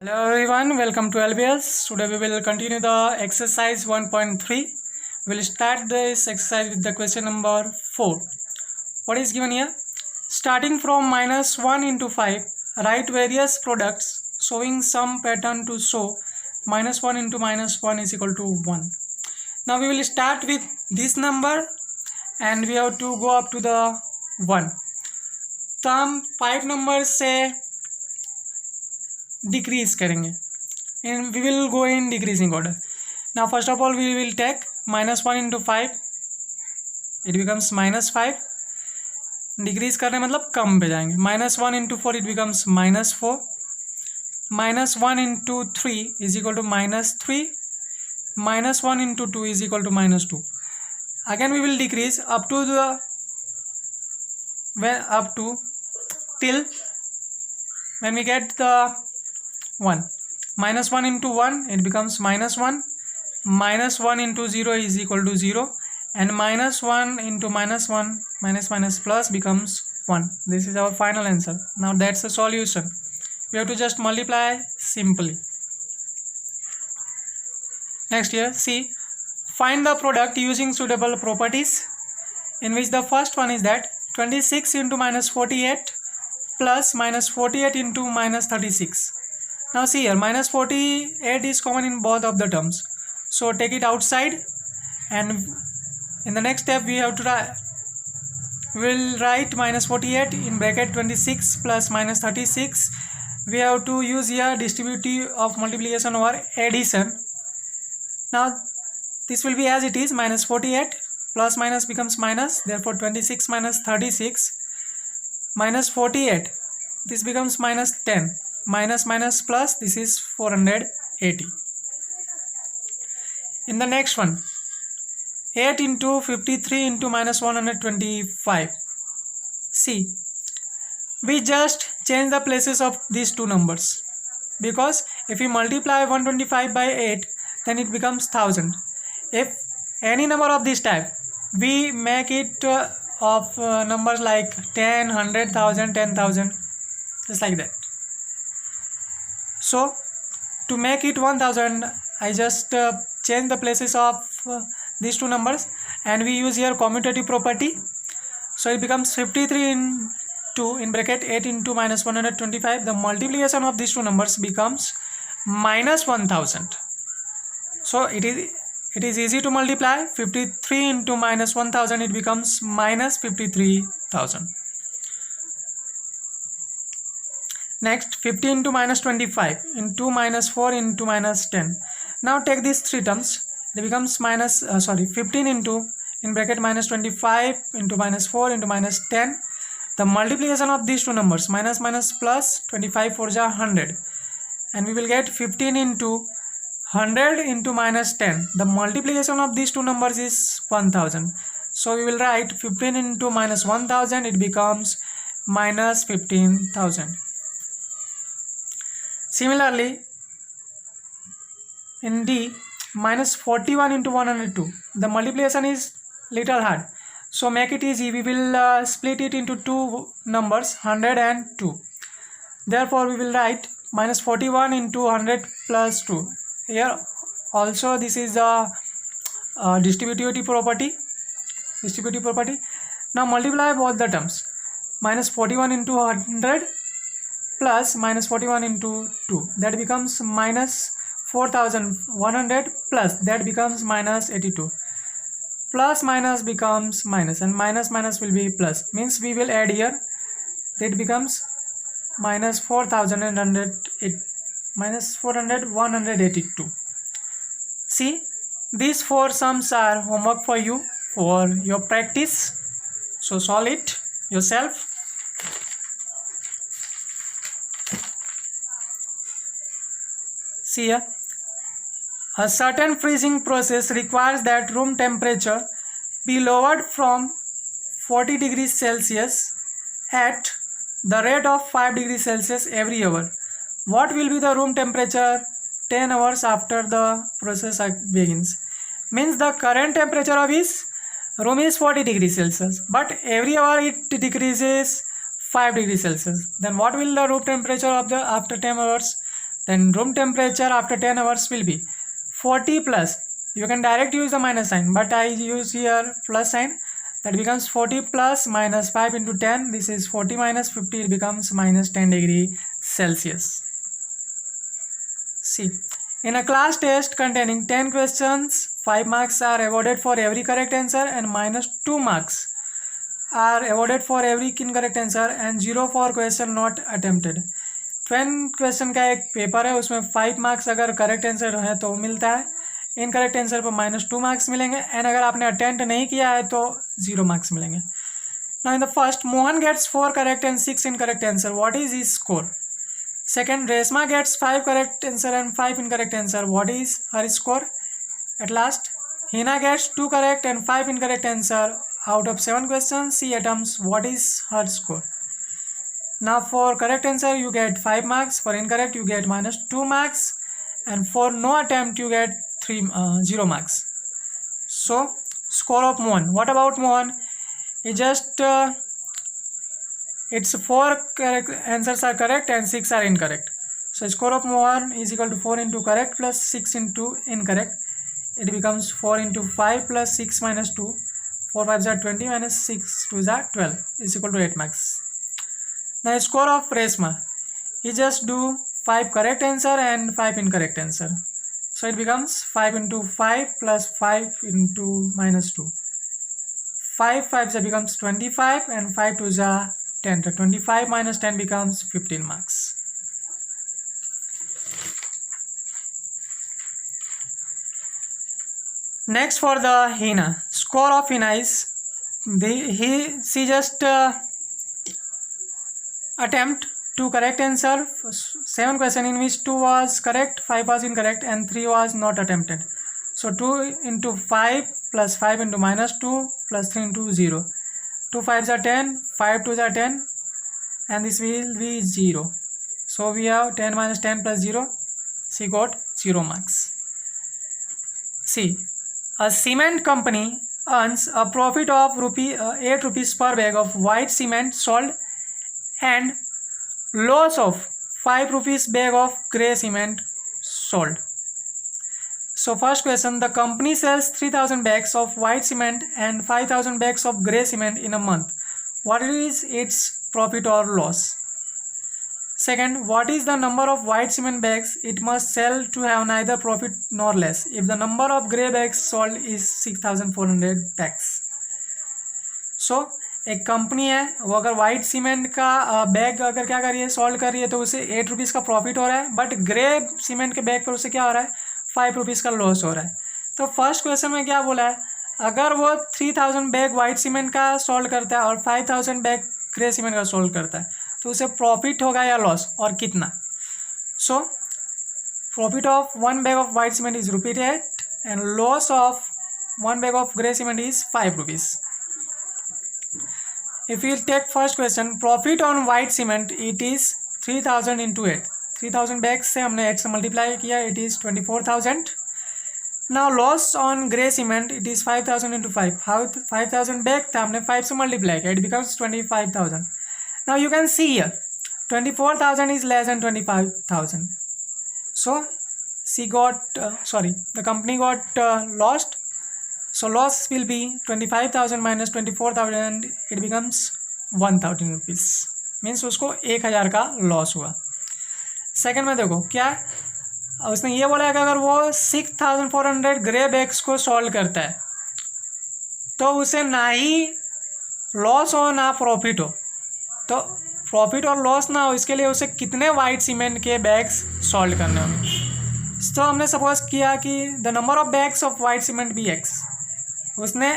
Hello everyone, welcome to LBS. Today we will continue the exercise 1.3. We will start this exercise with the question number 4. What is given here? Starting from -1 into 5, write various products showing some pattern to show -1 into -1 is equal to 1. Now we will start with this number and we have to go up to the 1. तो हम 5 number से decrease करेंगे and we will go in decreasing order. Now first of all we will take -1 into 5, it becomes -5. Decrease करने मतलब कम पे जाएंगे. -1 into 4 it becomes -4. -1 into 3 is equal to -3. -1 into 2 is equal to -2. Again we will decrease up to till when we get the 1. -1 into 1 it becomes -1. -1 into 0 is equal to 0, and -1 into -1 minus plus becomes 1. This is our final answer. Now that's the solution. We have to just multiply simply. Next here, see, find the product using suitable properties, in which the first one is that 26 into -48 plus -48 into -36. Now see here, -48 is common in both of the terms, so take it outside, and in the next step we have to we'll write -48 in bracket 26 plus -36. We have to use here distributive of multiplication over addition. Now this will be as it is, -48 plus minus becomes minus, therefore 26 minus 36 -48, this becomes -10. Minus plus, this is 480. In the next one, 8 into 53 into -125. See, we just change the places of these two numbers, because if we multiply 125 by 8, then it becomes 1000. If any number of this type, we make it of numbers like 10, 100, 1000, 10,000, just like that. So to make it 1000, I just change the places of these two numbers, and we use here commutative property. So it becomes 53 into in bracket 8 into -125. The multiplication of these two numbers becomes -1000. So it is easy to multiply. 53 into -1000, it becomes -53,000. Next, 50 into -25 into -4 into -10. Now take these three terms, it becomes 15 into in bracket -25 into -4 into -10. The multiplication of these two numbers, minus plus, 25 4 ja 100, and we will get 15 into 100 into -10. The multiplication of these two numbers is 1000. So we will write 15 into -1000, it becomes -15,000. Similarly, in D, -41 into 102, the multiplication is little hard, so make it easy. We will split it into two numbers, 100 and 2. Therefore we will write -41 into 100 plus 2. Here also this is a distributive property. Now multiply both the terms, -41 into 100 plus -41 into 2, that becomes -4100 plus, that becomes -82. Plus minus becomes minus, and minus will be plus, means we will add here, that becomes -182. See, these four sums are homework for you for your practice, so solve it yourself. See here, a certain freezing process requires that room temperature be lowered from 40 degrees Celsius at the rate of 5 degrees Celsius every hour. What will be the room temperature 10 hours after the process begins? Means the current temperature of his room is 40 degrees Celsius, but every hour it decreases 5 degrees Celsius. Then what will the room temperature of the after 10 hours? then room temperature after 10 hours will be 40 plus. You can direct use the minus sign, but I use here plus sign. That becomes 40 plus minus 5 into 10. This is 40 minus 50. It becomes minus 10 degree Celsius. See, in a class test containing 10 questions, 5 marks are awarded for every correct answer and minus 2 marks are awarded for every incorrect answer and 0 for question not attempted. 10 question का एक paper है, उसमें 5 marks अगर correct answer है तो मिलता है, incorrect answer पर माइनस 2 मार्क्स मिलेंगे, एंड अगर आपने अटेम्प्ट नहीं किया है तो 0 मार्क्स मिलेंगे. Now in the first, Mohan gets 4 correct and 6 incorrect answer. What is his score? Second, Reshma gets 5 correct answer and 5 incorrect answer. What is her score? At last, Hina gets 2 correct and 5 incorrect answer. Out of 7 questions, she attempts. What is her score? Now for correct answer you get 5 marks, for incorrect you get minus 2 marks, and for no attempt you get 0 marks. So score of Mohan. What about Mohan? He just its 4 correct answers are correct and 6 are incorrect. So score of Mohan is equal to 4 into correct plus 6 into incorrect. It becomes 4 into 5 plus 6 minus 2. 4 5s are 20 minus 6 2s are 12 is equal to 8 marks. Now score of Reshma, he just do 5 correct answer and 5 incorrect answer. So it becomes 5 into 5 plus 5 into minus 2. 5 5s becomes 25 and 5 2s are 10. So 25 minus 10 becomes 15 marks. Next for the Hina, score of Hina is she just attempt 2 correct answer, 7 question in which 2 was correct, 5 was incorrect and 3 was not attempted. So 2 into 5 plus 5 into minus 2 plus 3 into 0. 2 5s are 10, 5 2s are 10 and this will be 0. So we have 10 minus 10 plus 0. She got 0 marks. See, a cement company earns a profit of 8 rupees per bag of white cement sold and loss of 5 rupees bag of grey cement sold. So first question, the company sells 3000 bags of white cement and 5000 bags of grey cement in a month. What is its profit or loss? Second, what is the number of white cement bags it must sell to have neither profit nor loss if the number of grey bags sold is 6400 bags? So एक company है, वो अगर white cement का bag अगर क्या कर रही है, सोल्ड कर रही है, तो उसे 8 रुपीज़ का प्रॉफिट हो रहा है, बट ग्रे सीमेंट के बैग पर उसे क्या हो रहा है, 5 रुपीज़ का लॉस हो रहा है. तो फर्स्ट क्वेश्चन में क्या बोला है, अगर वो 3000 बैग वाइट सीमेंट का सोल्ड करता है और 5000 बैग ग्रे सीमेंट का सोल्ड करता है, तो उसे प्रॉफिट होगा या लॉस और कितना. So profit of 1 bag of white cement is ₹8 and loss of 1 bag of grey cement is 5 rupees. If you take first question, profit on white cement it is 3000 into 8. 3000 bags से हमने 8 से multiply किया, it is 24,000. Now loss on grey cement it is 5000 into 5. 5000 bag था, हमने 5 से multiply किया, it becomes 25,000. Now you can see here 24,000 is less than 25,000. So she got the company got lost. So loss will be 25,000 minus 24,000. It becomes 1,000 rupees. Means उसको 1000 का loss हुआ. Second में देखो क्या उसने ये बोला कि अगर वो 6400 ग्रे बैग्स को सॉल्व करता है तो उसे ना ही लॉस हो ना प्रॉफिट हो. तो प्रॉफिट और लॉस ना हो इसके लिए उसे कितने वाइट सीमेंट के बैग्स सॉल्व करने होंगे. तो हमने सपोज किया कि the number of bags of white cement be x. उसने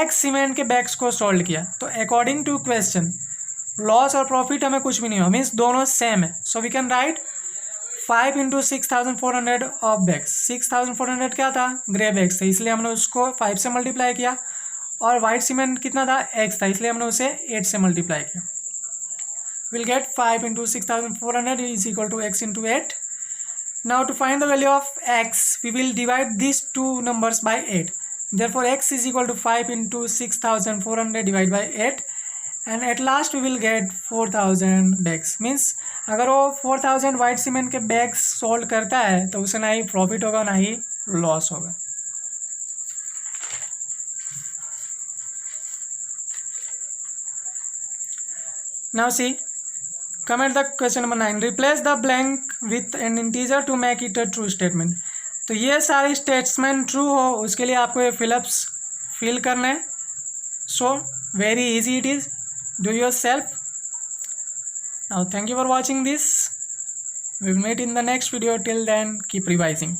x सीमेंट के बैग्स को सॉल्व किया. तो अकॉर्डिंग टू क्वेश्चन लॉस और प्रॉफिट हमें कुछ भी नहीं हो, मीन्स दोनों सेम है. So we can write 5 into 6400 of bags. 6400 क्या था, ग्रे बैग्स थे, इसलिए हमने उसको 5 से मल्टीप्लाई किया. और वाइट सीमेंट कितना था, x था, इसलिए हमने उसे 8 से मल्टीप्लाई किया. We'll get 5 into 6400 is equal to x into 8. Now to find the value of x, we will divide these two numbers by 8. Therefore, x is equal to 5 into 6400 divided by 8. And at last we will get 4000 bags. Means अगर वो 4000 white cement के bags sold करता है तो उसे ना ही profit होगा ना ही लॉस होगा। Now see, come at the question number 9. Replace the blank with an integer to make it a true statement. तो ये सारे स्टेटमेंट ट्रू हो उसके लिए आपको ये फिलअप्स फिल करना है। So very easy it is, do your self. Now thank you for watching this, we will meet in the next video. Till then, keep revising.